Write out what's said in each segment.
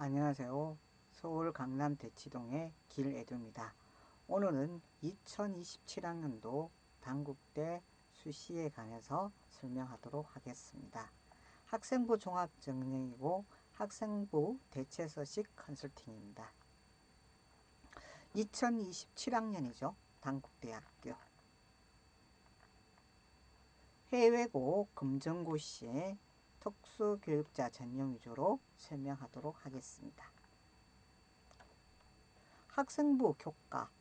안녕하세요. 서울 강남 대치동의 길애두입니다. 오늘은 2027학년도 단국대 수시에 관해서 설명하도록 하겠습니다. 학생부 종합전형이고 학생부 대체서식 컨설팅입니다. 2027학년이죠. 단국대학교. 해외고 검정고시의 특수교육자 전형 위주로 설명하도록 하겠습니다. 학생부 교과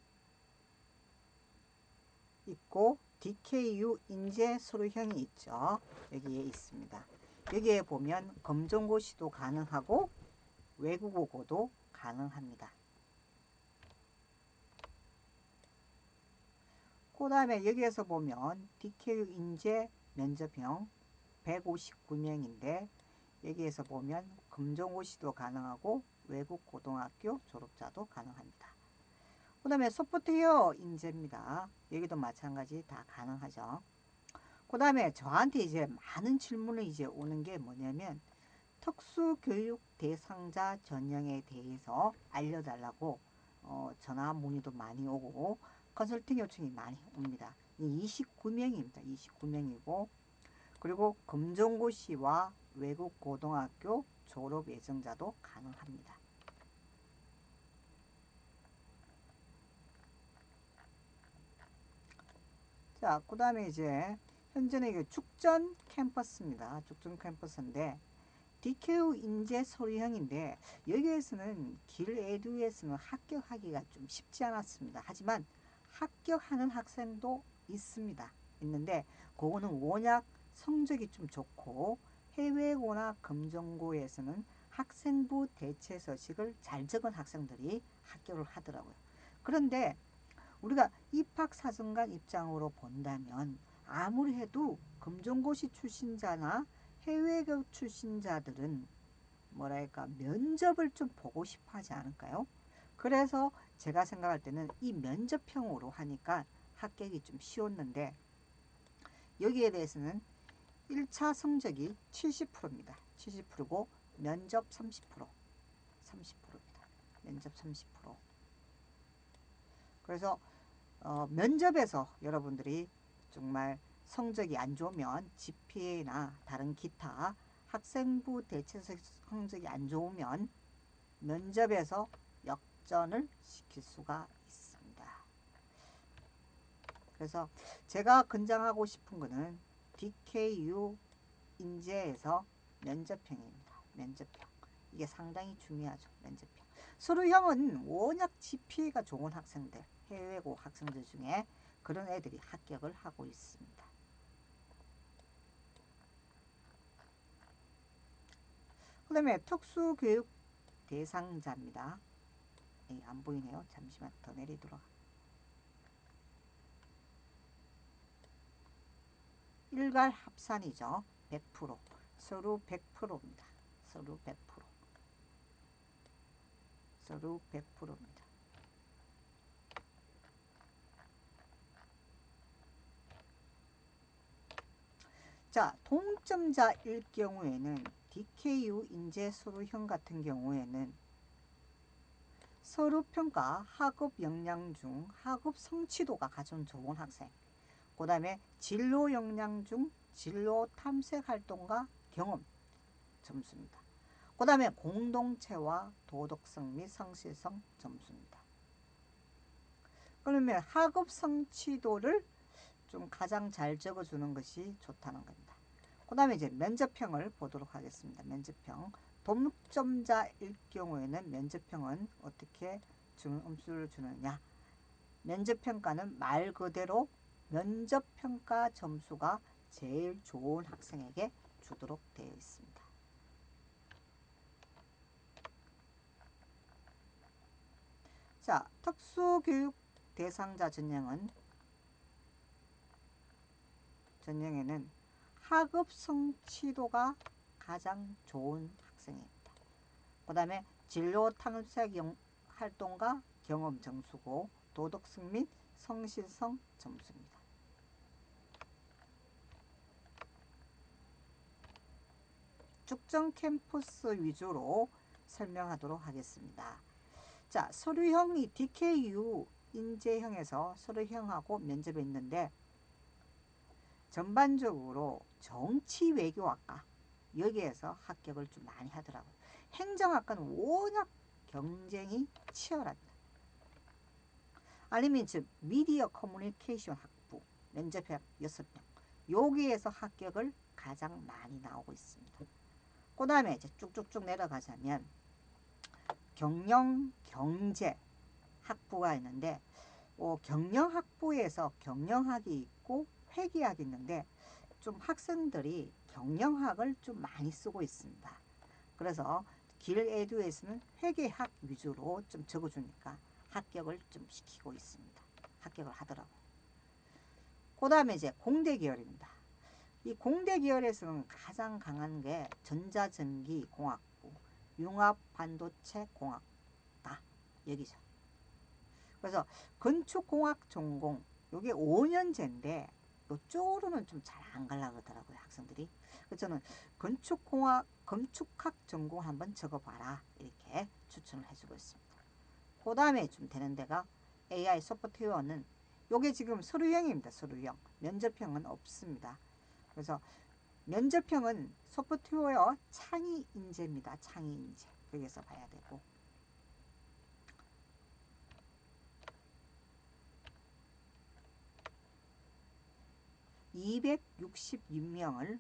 있고 DKU 인재 서류형이 있죠. 여기에 있습니다. 여기에 보면 검정고시도 가능하고 외국어고도 가능합니다. 그 다음에 여기에서 보면 DKU 인재 면접형 159명인데 여기에서 보면 검정고시도 가능하고 외국 고등학교 졸업자도 가능합니다. 그 다음에 소프트웨어 인재입니다. 여기도 마찬가지 다 가능하죠. 그 다음에 저한테 이제 많은 질문이 이제 오는 게 뭐냐면 특수교육 대상자 전형에 대해서 알려달라고 전화 문의도 많이 오고 컨설팅 요청이 많이 옵니다. 29명입니다. 29명이고 그리고 검정고시와 외국 고등학교 졸업 예정자도 가능합니다. 자, 그 다음에 이제 현재는 이게 축전 캠퍼스입니다. 축전 캠퍼스인데 DKU 인재 서류형인데 여기에서는 길에듀에서는 합격하기가 좀 쉽지 않았습니다. 하지만 합격하는 학생도 있습니다. 있는데 그거는 워낙 성적이 좀 좋고 해외고나 검정고에서는 학생부 대체 서식을 잘 적은 학생들이 합격을 하더라고요. 그런데 우리가 입학사정관 입장으로 본다면 아무리 해도 검정고시 출신자나 해외고 출신자들은 뭐랄까 면접을 좀 보고 싶어 하지 않을까요? 그래서 제가 생각할 때는 이 면접형으로 하니까 합격이 좀 쉬웠는데 여기에 대해서는 1차 성적이 70%입니다. 70%고 면접 30%, 30%입니다. 면접 30%. 그래서 면접에서 여러분들이 정말 성적이 안 좋으면 GPA나 다른 기타 학생부 대체서 성적이 안 좋으면 면접에서 역전을 시킬 수가 있습니다. 그래서 제가 권장하고 싶은 거는 DKU 인재에서 면접형입니다. 면접형. 이게 상당히 중요하죠. 면접형. 서류형은 워낙 GPA가 좋은 학생들, 해외고 학생들 중에 그런 애들이 합격을 하고 있습니다. 그 다음에 특수교육 대상자입니다. 안 보이네요. 잠시만 더 내리도록. 일괄 합산이죠. 100%. 서류 100%입니다. 서류 100%. 서류 100%입니다. 자, 동점자일 경우에는 DKU 인재 서류형 같은 경우에는 서류평가 학업 역량 중 학업 성취도가 가장 좋은 학생, 그 다음에 진로 역량 중 진로 탐색 활동과 경험 점수입니다. 그 다음에 공동체와 도덕성 및 성실성 점수입니다. 그러면 학업 성취도를 좀 가장 잘 적어주는 것이 좋다는 겁니다. 그 다음에 이제 면접형을 보도록 하겠습니다. 면접형. 동점자일 경우에는 면접형은 어떻게 점수를 주느냐. 면접평가는 말 그대로 면접평가 점수가 제일 좋은 학생에게 주도록 되어 있습니다. 자, 특수교육 대상자 전형에는 학업 성취도가 가장 좋은 학생입니다. 그 다음에 진로 탐색 활동과 경험 점수고 도덕성 및 성실성 점수입니다. 축전 캠퍼스 위주로 설명하도록 하겠습니다. 자, 서류형이 DKU 인재형에서 서류형하고 면접이 있는데 전반적으로 정치 외교학과 여기에서 합격을 좀 많이 하더라고요. 행정학과는 워낙 경쟁이 치열합니다. 아니면 즉 미디어 커뮤니케이션 학부 면접형 6명 여기에서 합격을 가장 많이 나오고 있습니다. 그 다음에 이제 쭉쭉쭉 내려가자면 경영 경제 학부가 있는데 경영학부에서 경영학이 있고 회계학이 있는데 좀 학생들이 경영학을 좀 많이 쓰고 있습니다. 그래서 길에듀에서는 회계학 위주로 좀 적어주니까 합격을 좀 시키고 있습니다. 합격을 하더라고요. 그 다음에 이제 공대 계열입니다. 이 공대 계열에서는 가장 강한 게 전자전기공학부, 융합반도체공학다 여기죠. 그래서 건축공학 전공 요게 5년제인데 이쪽으로는 좀 잘 안 가려고 그러더라고요 학생들이. 그래서 저는 건축학 전공 한번 적어봐라 이렇게 추천을 해주고 있습니다. 그 다음에 좀 되는 데가 AI 소프트웨어는 요게 지금 서류형입니다. 서류형. 면접형은 없습니다. 그래서 면접형은 소프트웨어 창의 인재입니다. 창의 인재. 거기에서 봐야 되고. (266명을)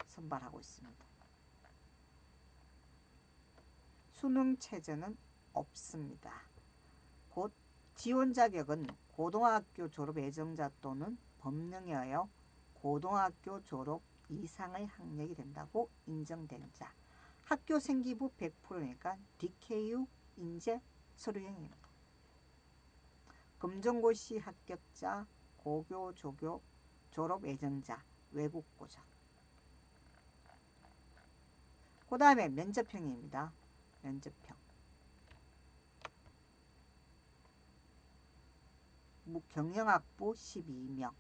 선발하고 있습니다. 수능 체제는 없습니다. 곧 지원 자격은 고등학교 졸업 예정자 또는 법령에 의하여 고등학교 졸업 이상의 학력이 된다고 인정된 자. 학교 생기부 100%니까 DKU 인재 서류형입니다. 검정고시 합격자, 고교 조교 졸업 예정자, 외국고자. 그 다음에 면접형입니다. 면접형. 경영학부 12명.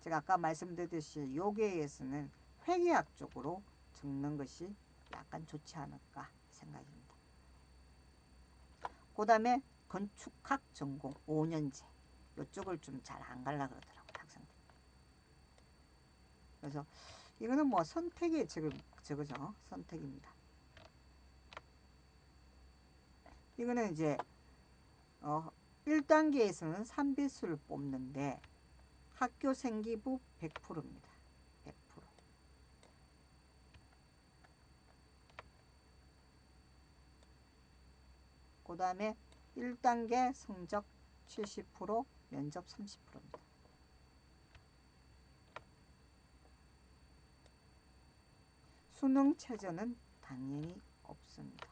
제가 아까 말씀드렸듯이 요게에서는 회계학 쪽으로 적는 것이 약간 좋지 않을까 생각입니다. 그 다음에 건축학 전공 5년제. 이쪽을 좀 잘 안 가려고 그러더라고요 학생들. 그래서 이거는 뭐 선택의 저거죠. 선택입니다. 이거는 이제 1단계에서는 3배수를 뽑는데 학교 생기부 100%입니다. 100%. 그 다음에 1단계 성적 70%, 면접 30%입니다. 수능 체제는 당연히 없습니다.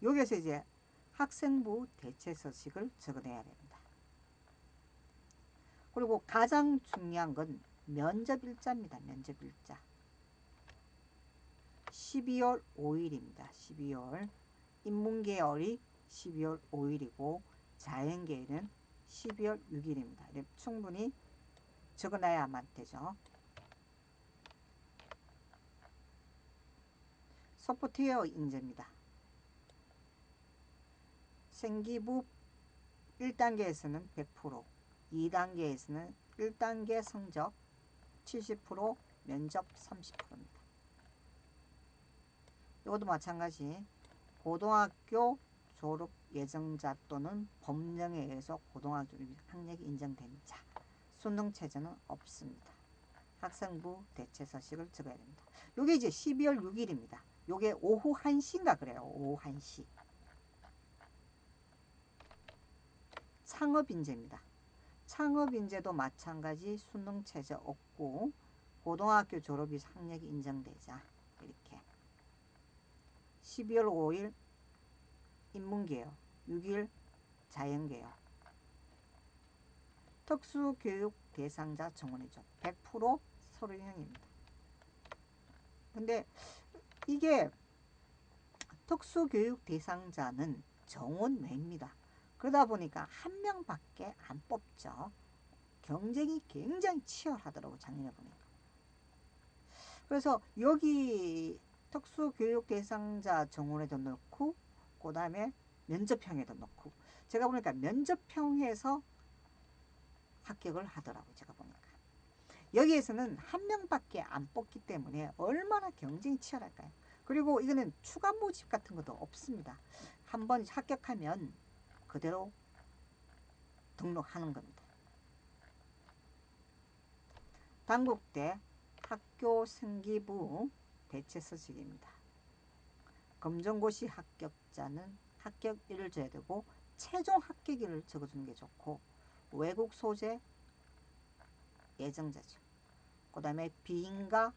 여기서 이제 학생부 대체 서식을 적어내야 됩니다. 그리고 가장 중요한 건 면접일자입니다. 면접일자. 12월 5일입니다. 12월. 인문계열이 12월 5일이고 자연계열은 12월 6일입니다. 충분히 적어놔야만 되죠. 소프트웨어 인재입니다. 생기부 1단계에서는 100%, 2단계에서는 1단계 성적 70%, 면접 30%입니다. 이것도 마찬가지 고등학교 졸업 예정자 또는 법령에 의해서 고등학교 학력이 인정된 자. 수능 체제는 없습니다. 학생부 대체 서식을 적어야 됩니다. 이게 이제 12월 6일입니다. 이게 오후 1시인가 그래요. 오후 1시. 창업인재입니다. 창업인재도 마찬가지 수능 체제 없고 고등학교 졸업이 학력이 인정되자 이렇게 12월 5일 인문계열, 6일 자연계열. 특수교육 대상자 정원이죠. 100% 서류형입니다. 근데 이게 특수교육 대상자는 정원 외입니다. 그러다 보니까 한 명밖에 안 뽑죠. 경쟁이 굉장히 치열하더라고 작년에 보니까. 그래서 여기 특수교육 대상자 정원에도 넣고 그 다음에 면접형에도 넣고 제가 보니까 면접형에서 합격을 하더라고요. 제가 보니까 여기에서는 한 명밖에 안 뽑기 때문에 얼마나 경쟁이 치열할까요? 그리고 이거는 추가 모집 같은 것도 없습니다. 한번 합격하면 그대로 등록하는 겁니다. 단국대 학교 생기부 대체서식입니다. 검정고시 합격자는 합격일을 줘야 되고 최종 합격일을 적어주는 게 좋고 외국 소재 예정자죠. 그 다음에 비인가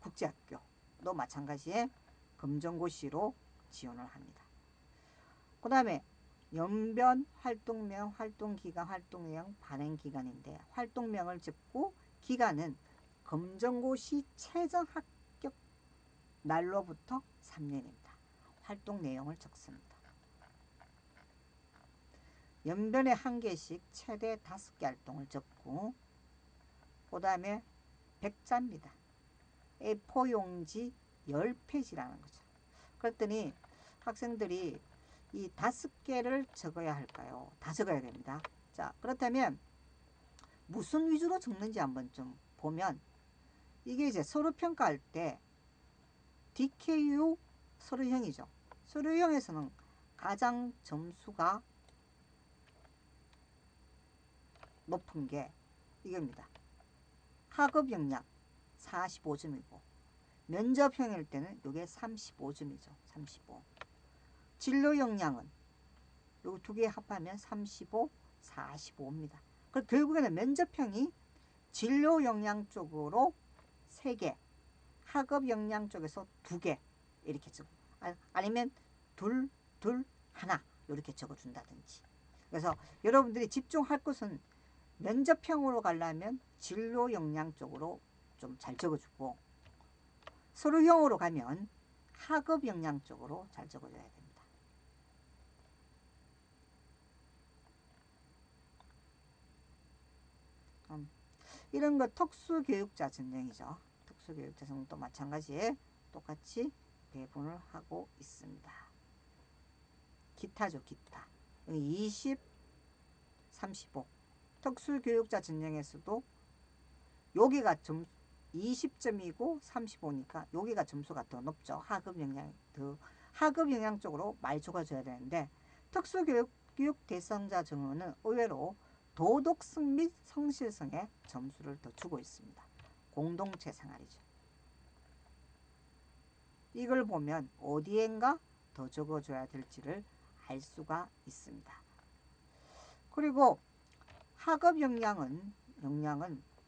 국제학교도 마찬가지에 검정고시로 지원을 합니다. 그 다음에 연변 활동명, 활동기간, 활동내용, 발행기간인데 활동명을 적고 기간은 검정고시 최종 합격 날로부터 3년입니다. 활동 내용을 적습니다. 연변에 한 개씩 최대 5개 활동을 적고 그 다음에 백자입니다. A4 용지 10페이지라는 거죠. 그랬더니 학생들이 이 5개를 적어야 할까요? 다 적어야 됩니다. 자, 그렇다면 무슨 위주로 적는지 한번 좀 보면 이게 이제 서류 평가할 때 DKU 서류형이죠. 서류형에서는 가장 점수가 높은 게 이겁니다. 학업 역량 45점이고 면접형일 때는 이게 35점이죠. 35. 진로 역량은 요 두 개 합하면 35, 45입니다. 그럼 결국에는 면접형이 진로 역량 쪽으로 3개, 학업 역량 쪽에서 2개 이렇게 적어. 아니면 둘, 하나 이렇게 적어준다든지. 그래서 여러분들이 집중할 것은 면접형으로 가려면 진로 역량 쪽으로 좀 잘 적어주고 서류형으로 가면 학업 역량 쪽으로 잘 적어줘야 됩니다. 이런 거 특수교육자 전형이죠. 특수교육자 전형도 마찬가지에 똑같이 배분을 하고 있습니다. 기타죠, 기타. 20, 35. 특수교육자 전형에서도 여기가 20점이고 35니까 여기가 점수가 더 높죠. 학업 영향 쪽으로 많이 적어줘야 되는데 특수교육 대상자 정원은 의외로 도덕성 및 성실성에 점수를 더 주고 있습니다. 공동체 생활이죠. 이걸 보면 어디엔가 더 적어줘야 될지를 알 수가 있습니다. 그리고 학업 역량은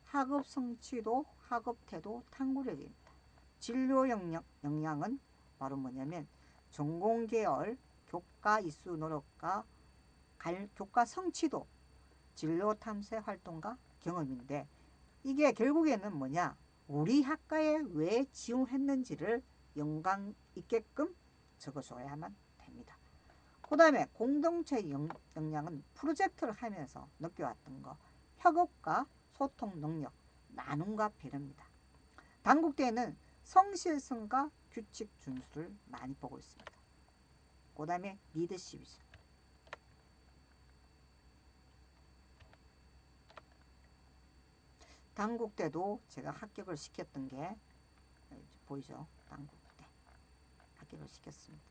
학업 성취도, 학업 태도, 탐구력입니다. 진로 역량은 바로 뭐냐면 전공 계열, 교과 이수 노력과 교과 성취도, 진로 탐색 활동과 경험인데 이게 결국에는 뭐냐? 우리 학과에 왜 지원했는지를 연관 있게끔 적어줘야만 됩니다. 그 다음에 공동체 역량은 프로젝트를 하면서 느껴왔던 거, 협업과 소통 능력, 나눔과 배려입니다. 단국대에는 성실성과 규칙 준수를 많이 보고 있습니다. 그 다음에 리더십이죠. 단국대도 제가 합격을 시켰던 게 보이죠? 단국대 합격을 시켰습니다.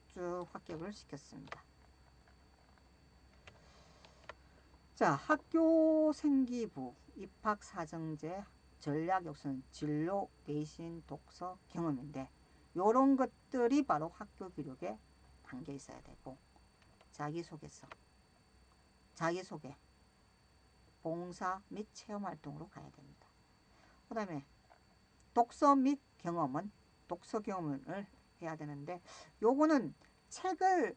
쭉 합격을 시켰습니다. 자, 학교 생기부, 입학사정제, 전략역선, 진로, 내신, 독서, 경험인데 이런 것들이 바로 학교 교육에 담겨 있어야 되고 자기소개서, 자기소개, 봉사 및 체험활동으로 가야 됩니다. 그 다음에 독서 및 경험은 독서 경험을 해야 되는데 요거는 책을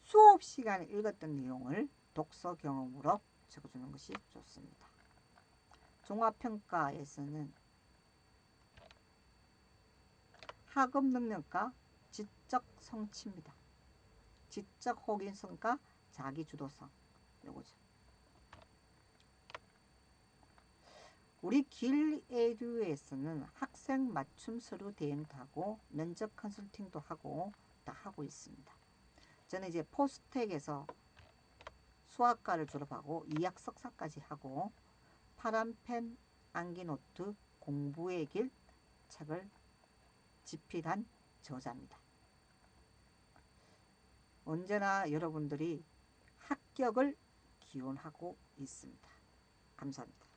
수업 시간에 읽었던 내용을 독서 경험으로 적어주는 것이 좋습니다. 종합평가에서는 학업 능력과 지적 성취입니다. 지적 호기성과 자기주도성, 요거죠. 우리 길에듀에서는 학생 맞춤 서류 대행도 하고 면접 컨설팅도 하고 다 하고 있습니다. 저는 이제 포스텍에서 수학과를 졸업하고 2학 석사까지 하고 파란펜, 암기노트, 공부의 길 책을 집필한 저자입니다. 언제나 여러분들이 합격을 기원하고 있습니다. 감사합니다.